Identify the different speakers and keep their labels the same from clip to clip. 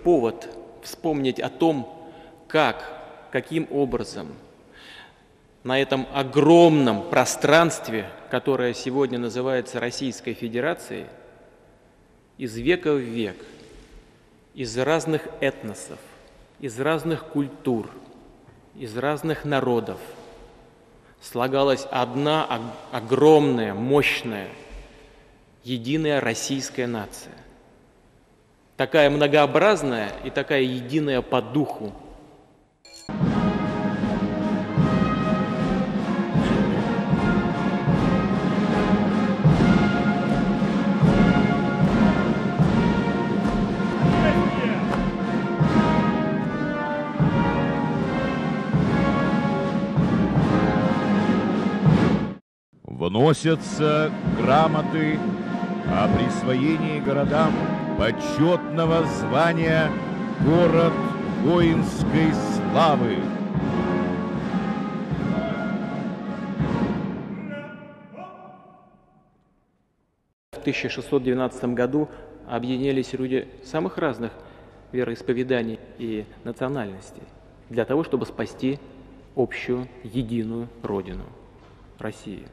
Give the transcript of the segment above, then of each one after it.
Speaker 1: повод вспомнить о том, каким образом на этом огромном пространстве, которое сегодня называется Российской Федерацией, из века в век, из разных этносов, из разных культур, из разных народов слагалась одна огромная, мощная, единая российская нация. Такая многообразная и такая единая по духу.
Speaker 2: Вносятся грамоты о присвоении городам почетного звания «Город воинской славы».
Speaker 1: В 1612 году объединялись люди самых разных вероисповеданий и национальностей для того, чтобы спасти общую, единую родину – Россию.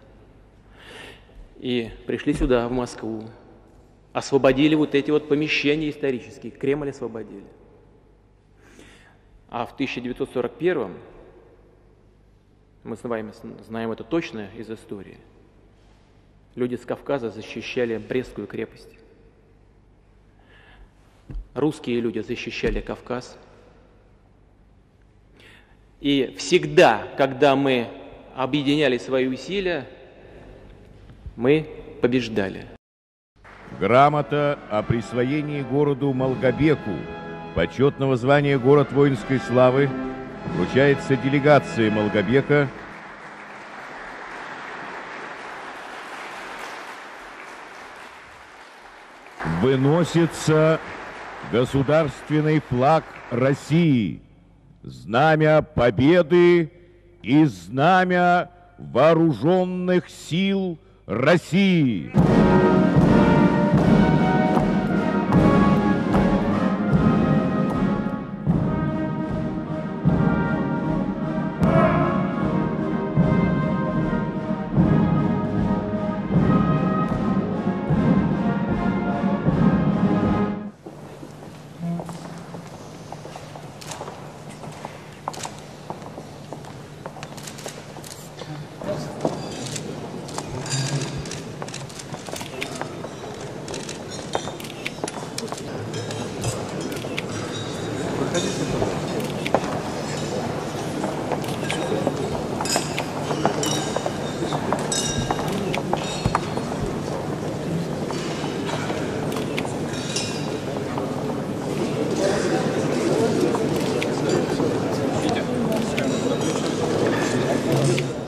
Speaker 1: И пришли сюда, в Москву, освободили вот эти вот помещения исторические, Кремль освободили. А в 1941, мы с вами знаем это точно из истории, люди с Кавказа защищали Брестскую крепость. Русские люди защищали Кавказ. И всегда, когда мы объединяли свои усилия, мы побеждали.
Speaker 2: Грамота о присвоении городу Малгобеку почетного звания «Город воинской славы» вручается делегации Малгобека. Выносится государственный флаг России, знамя победы и знамя вооруженных сил России.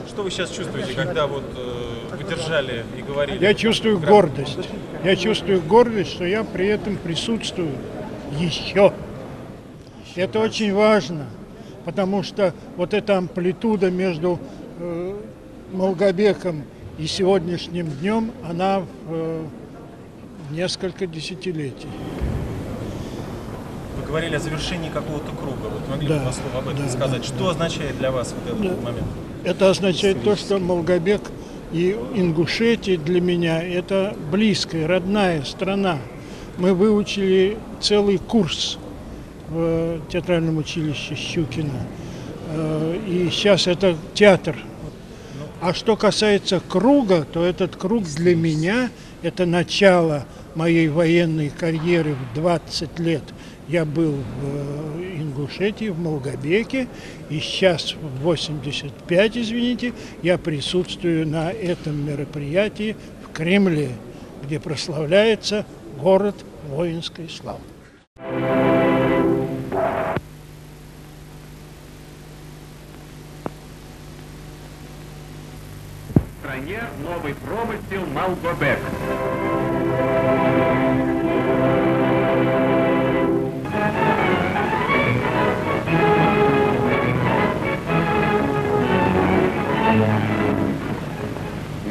Speaker 3: Что вы сейчас чувствуете, когда вот вы держали и говорили?
Speaker 4: Я чувствую гордость. Я чувствую гордость, что я при этом присутствую еще. Это очень важно, потому что вот эта амплитуда между Малгобеком и сегодняшним днем, она в несколько десятилетий.
Speaker 3: Вы говорили о завершении какого-то круга. Вот могли бы два слова об этом сказать? Что означает для вас вот этот момент?
Speaker 4: Это означает то, что Малгобек и Ингушетия для меня – это близкая, родная страна. Мы выучили целый курс в театральном училище Щукина. И сейчас это театр. А что касается круга, то этот круг для меня – это начало моей военной карьеры в 20 лет. Я был в Ингушетии, в Малгобеке, и сейчас в 85, извините, я присутствую на этом мероприятии в Кремле, где прославляется город воинской славы.
Speaker 5: В стране новый промысел Малгобек.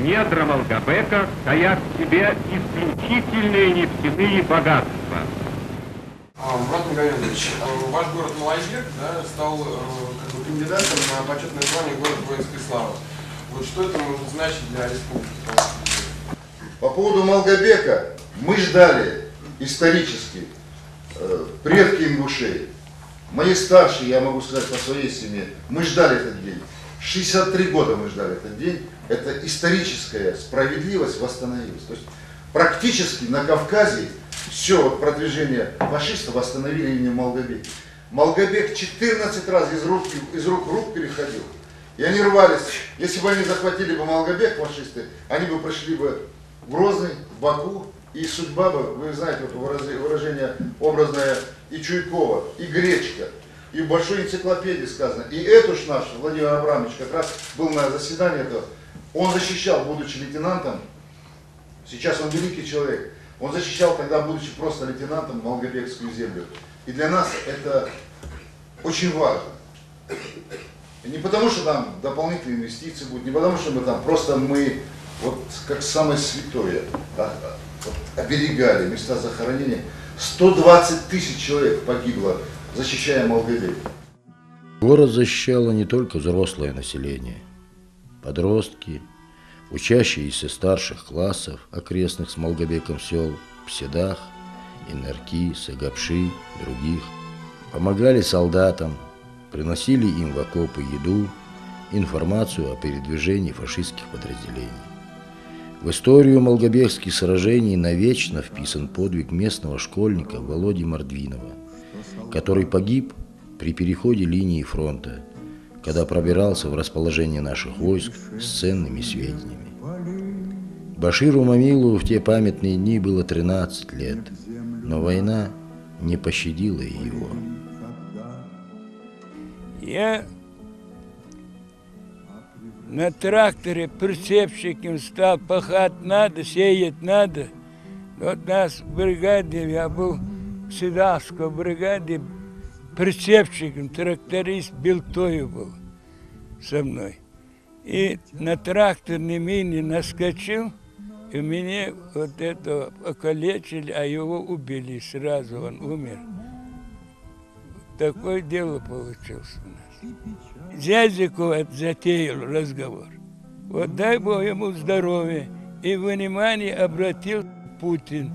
Speaker 5: Недра Малгобека таят в себе исключительные нефтяные богатства.
Speaker 6: Мурат Магомедович, ваш город Малгобек, да, стал как бы кандидатом на почетное звание город воинской славы. Вот что это может значить для республики?
Speaker 7: По поводу Малгобека мы ждали исторически предки ингушей. Мои старшие, я могу сказать по своей семье, мы ждали этот день. 63 года мы ждали этот день. Это историческая справедливость восстановилась. То есть практически на Кавказе все вот продвижение фашистов восстановили именно Малгобек. Малгобек 14 раз из рук в руки переходил. И они рвались. Если бы они захватили бы Малгобек, фашисты, они бы пришли бы в Грозный, в Баку. И судьба бы, вы знаете, вот выражение образное и Чуйкова, и Гречка. И в большой энциклопедии сказано. И Этуш наш, Владимир Абрамович, как раз был на заседании этого. Он защищал, будучи лейтенантом, сейчас он великий человек, он защищал тогда, будучи просто лейтенантом, Малгобекскую землю. И для нас это очень важно. И не потому, что там дополнительные инвестиции будут, не потому, что мы там, просто мы, вот как самое святое, вот, оберегали места захоронения. 120 тысяч человек погибло, защищая Малгобек.
Speaker 8: Город защищало не только взрослое население. Подростки, учащиеся старших классов окрестных с Малгобеком сел Пседах, Инарки, Сагапши, других, помогали солдатам, приносили им в окопы еду, информацию о передвижении фашистских подразделений. В историю малгобекских сражений навечно вписан подвиг местного школьника Володи Мордвинова, который погиб при переходе линии фронта, когда пробирался в расположение наших войск с ценными сведениями. Баширу Мамилу в те памятные дни было 13 лет, но война не пощадила и его.
Speaker 9: Я на тракторе прицепщиком стал, пахать надо, сеять надо. Вот нас в бригаде, я был в Седавской бригаде, прицепщиком, тракторист Белтою был со мной. И на тракторной мине наскочил, и меня вот этого покалечили, а его убили сразу, он умер. Такое дело получилось у нас. Зязиков затеял разговор. Вот дай Бог ему здоровья. И внимание обратил Путин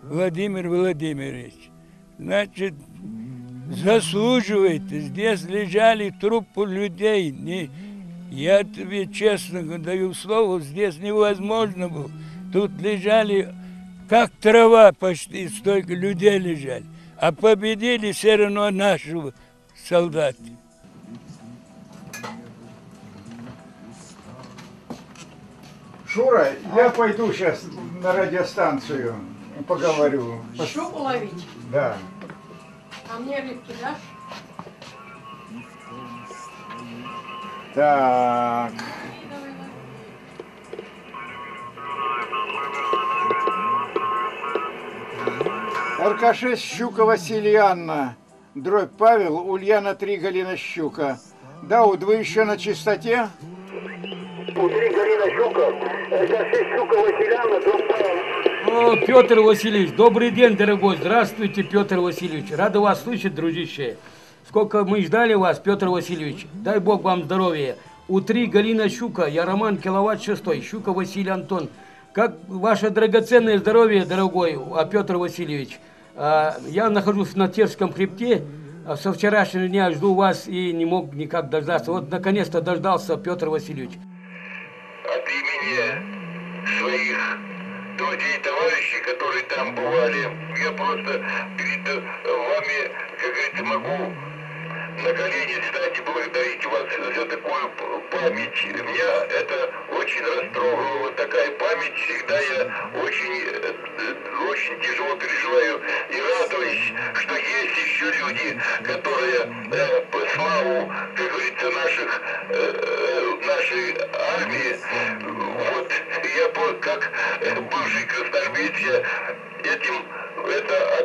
Speaker 9: Владимир Владимирович. Значит, заслуживаете. Здесь лежали трупы людей. Я тебе честно даю слово, здесь невозможно было. Тут лежали, как трава почти, столько людей лежали. А победили все равно наши солдаты.
Speaker 10: Шура, я пойду сейчас на радиостанцию, поговорю.
Speaker 11: Щуку ловить?
Speaker 10: Да.
Speaker 11: А мне рыбки дашь?
Speaker 10: Так. РК-6 Щука Васильянна, дробь Павел, Ульяна 3, Галина Щука. Дауд, вы еще на чистоте?
Speaker 12: У 3 Галина Щука, РК-6 Щука Васильянна, дробь Павел.
Speaker 13: О, Петр Васильевич, добрый день, дорогой. Здравствуйте, Петр Васильевич. Рада вас слышать, дружище. Сколько мы ждали вас, Петр Васильевич. Дай Бог вам здоровья. У 3 Галина Щука, я Роман Киловатт 6, Щука Василий Антон. Как ваше драгоценное здоровье, дорогой Петр Васильевич? Я нахожусь на Терском хребте. Со вчерашнего дня жду вас и не мог никак дождаться. Вот наконец-то дождался, Петр Васильевич.
Speaker 12: От имени своих друзей, товарищей, которые там бывали, я просто перед вами, как говорится, могу на колени встать и благодарить вас за такую память. Меня это очень растрогало. Вот такая память всегда я очень тяжело переживаю. И радуюсь, что есть еще люди, которые по славу, как говорится, нашей армии, вот я как бывший красноармеец,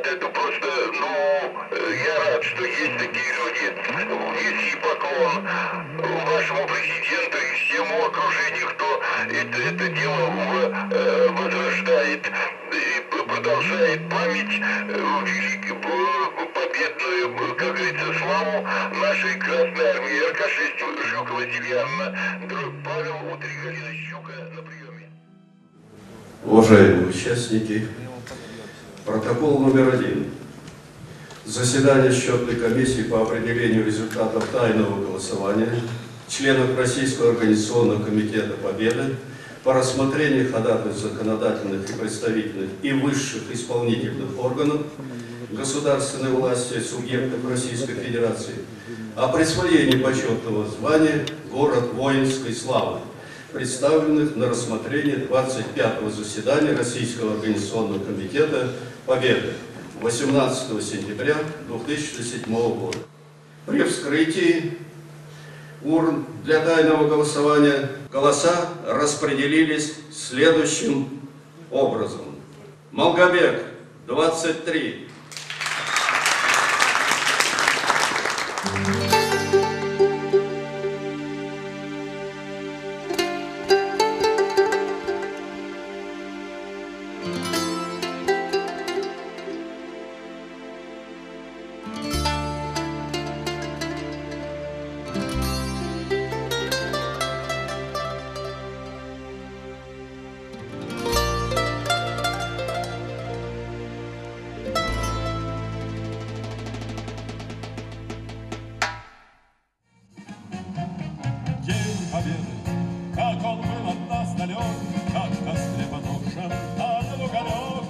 Speaker 12: это просто, я рад, что есть такие люди. Низкий поклон вашему президенту и всему окружению, кто это дело возрождает и продолжает память памятную, как говорится, славу нашей Красной Армии. РК-6 Щукова Сильянна, дробь Павел, У3 Галина Щука на приеме.
Speaker 14: Уважаемые участники, протокол номер 1. Заседание счетной комиссии по определению результатов тайного голосования членов Российского организационного комитета Победы по рассмотрению ходатайств законодательных и представительных и высших исполнительных органов государственной власти субъектов Российской Федерации о присвоении почетного звания «Город воинской славы», представленных на рассмотрение 25-го заседания Российского организационного комитета Победы 18 сентября 2007 года. При вскрытии урн для тайного голосования голоса распределились следующим образом. Малгобек – 23.
Speaker 15: Как он был от нас далек, как в костре потухшем алый уголек.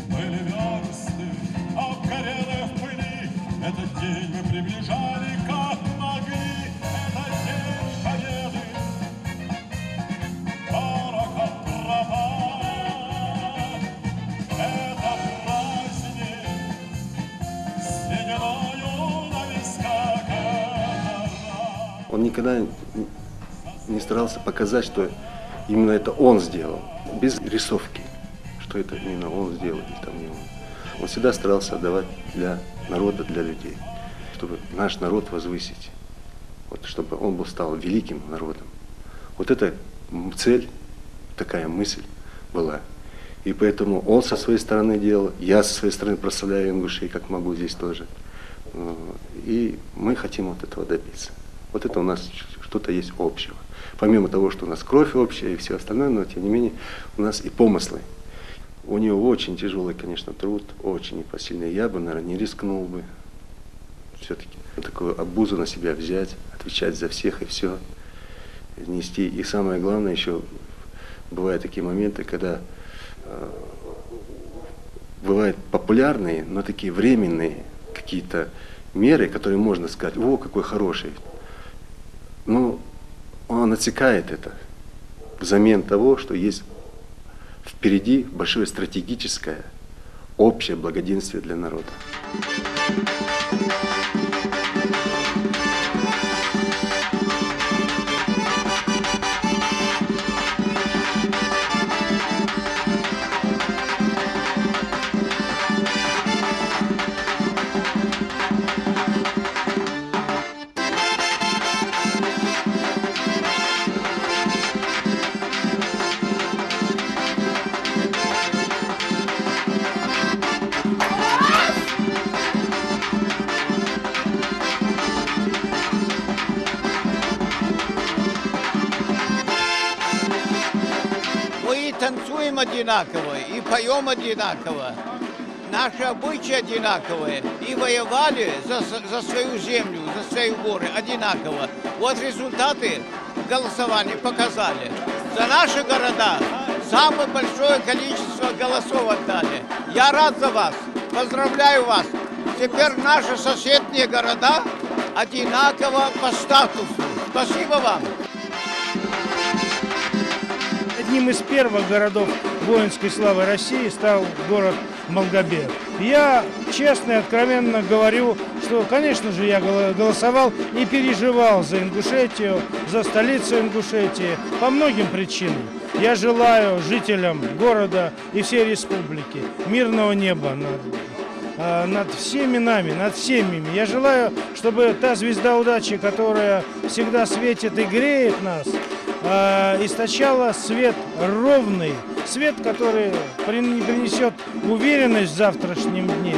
Speaker 15: Были версты, обгорелые в пыли, этот день мы приближали, как могли. Это день победы, порох от трава. Это праздник с сединою на висках.
Speaker 16: Он никогда не старался показать, что именно это он сделал, без рисовки, что это именно он сделал или там не он. Он всегда старался отдавать для народа, для людей, чтобы наш народ возвысить, вот, чтобы он стал великим народом. Вот эта цель, такая мысль была. И поэтому он со своей стороны делал, я со своей стороны прославляю ингушей, как могу здесь тоже. И мы хотим вот этого добиться. Вот это у нас что-то есть общего. Помимо того, что у нас кровь общая и все остальное, но тем не менее у нас и помыслы. У него очень тяжелый, конечно, труд, очень непосильный. Я бы, наверное, не рискнул бы все-таки такую обузу на себя взять, отвечать за всех и все нести. И самое главное, еще бывают такие моменты, когда бывают популярные, но такие временные какие-то меры, которые можно сказать, о, какой хороший. Но он отсекает это взамен того, что есть впереди большое стратегическое, общее благоденствие для народа.
Speaker 10: Танцуем одинаково и поем одинаково. Наши обычаи одинаковые. И воевали за свою землю, за свои горы одинаково. Вот результаты голосования показали. За наши города самое большое количество голосов отдали. Я рад за вас. Поздравляю вас. Теперь наши соседние города одинаково по статусу. Спасибо вам.
Speaker 4: Одним из первых городов воинской славы России стал город Малгобек. Я честно и откровенно говорю, что, конечно же, я голосовал и переживал за Ингушетию, за столицу Ингушетии по многим причинам. Я желаю жителям города и всей республики мирного неба над всеми нами, над семьями. Я желаю, чтобы та звезда удачи, которая всегда светит и греет нас, источала свет ровный, свет, который принесет уверенность в завтрашнем дне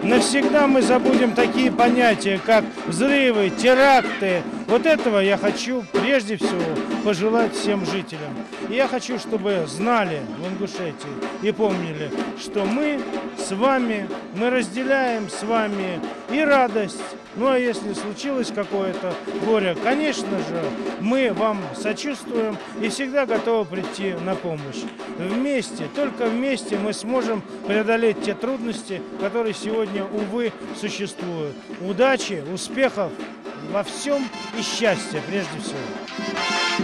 Speaker 4: навсегда мы забудем такие понятия, как взрывы, теракты. Вот этого я хочу прежде всего пожелать всем жителям. И я хочу, чтобы знали в Ингушетии и помнили, что мы с вами, мы разделяем с вами и радость. Ну а если случилось какое-то горе, конечно же, мы вам сочувствуем и всегда готовы прийти на помощь. Вместе, только вместе мы сможем преодолеть те трудности, которые сегодня, увы, существуют. Удачи, успехов во всем и счастья прежде всего.